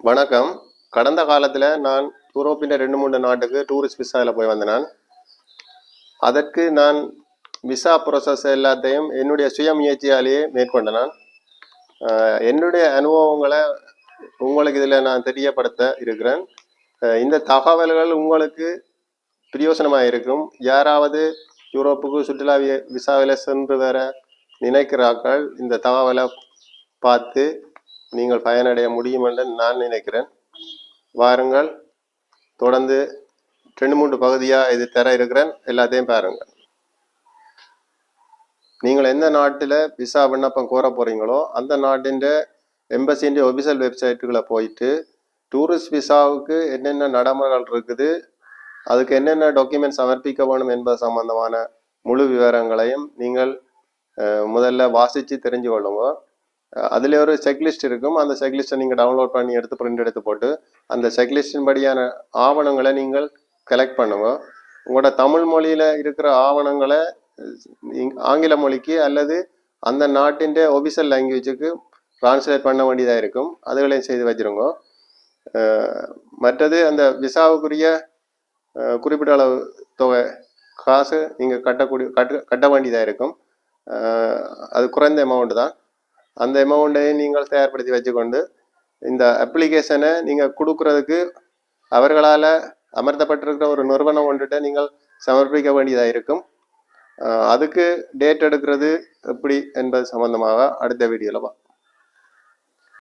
வணக்கம். கடந்த காலத்தில் நான் யூரோப்பின் 2-3 நாட்டுக்கு டூரிஸ்ட் விசாவில் போய் வந்தேன். அதற்கு நான் விசா ப்ராசஸ் எல்லாத்தையும் என்னுடைய சுய முயற்சியாலேயே மேற்கொண்டேன். என்னுடைய அனுபவங்களை உங்களுக்கு இதில் நான் தெரியப்படுத்த இருக்கிறேன். இந்த தகவல்கள் உங்களுக்கு பிரயோசனமாக இருக்கும். யாராவது யூரோப்புக்கு சுற்றுலா விசாவில் சென்று வர நினைக்கிறார்கள் இந்த தகவலை பார்த்து நீங்கள் பயனடைய முடியும் என்று நான் நினைக்கிறேன். வாருங்கள், தொடர்ந்து 2-3 பகுதியாக இது தர இருக்கிறேன், எல்லாத்தையும் பாருங்கள். நீங்கள் எந்த நாட்டில் விசா விண்ணப்பம் கோர போகிறீங்களோ அந்த நாட்டின் எம்பசியின் ஒபிஷியல் வெப்சைட்டுகளை போயிட்டு டூரிஸ்ட் விசாவுக்கு என்னென்ன நடைமுறைகள் இருக்குது, அதுக்கு என்னென்ன டாக்குமெண்ட் சமர்ப்பிக்க வேணும் என்பது சம்பந்தமான முழு விவரங்களையும் நீங்கள் முதல்ல வாசித்து தெரிஞ்சு கொள்ளுங்க. அதில் ஒரு செக்லிஸ்ட் இருக்கும். அந்த செக்லிஸ்ட்டை நீங்கள் டவுன்லோட் பண்ணி எடுத்து பிரிண்ட் எடுத்து போட்டு அந்த செக்லிஸ்டின் படியான ஆவணங்களை நீங்கள் கலெக்ட் பண்ணுங்க. உங்களோட தமிழ் மொழியில் இருக்கிற ஆவணங்களை ஆங்கில மொழிக்கு அல்லது அந்த நாட்டின் ஒபிஷியல் லாங்குவேஜுக்கு ட்ரான்ஸ்லேட் பண்ண வேண்டியதாக இருக்கும். அதுகளையும் செய்து வச்சுருங்க. மற்றது அந்த விசாவுக்குரிய குறிப்பிட்ட அளவு தொகை காசு நீங்கள் கட்ட வேண்டியதாக இருக்கும். அது குறைந்த அமௌண்ட்டு தான். அந்த அமௌண்ட்டையும் நீங்கள் தயார்படுத்தி வச்சுக்கொண்டு இந்த அப்ளிகேஷனை நீங்கள் கொடுக்குறதுக்கு அவர்களால் அமர்த்தப்பட்டிருக்கிற ஒரு நிறுவனம் ஒன்றுகிட்ட நீங்கள் சமர்ப்பிக்க வேண்டியதாக இருக்கும். அதுக்கு டேட் எடுக்கிறது எப்படி என்பது சம்பந்தமாக அடுத்த வீடியோவில்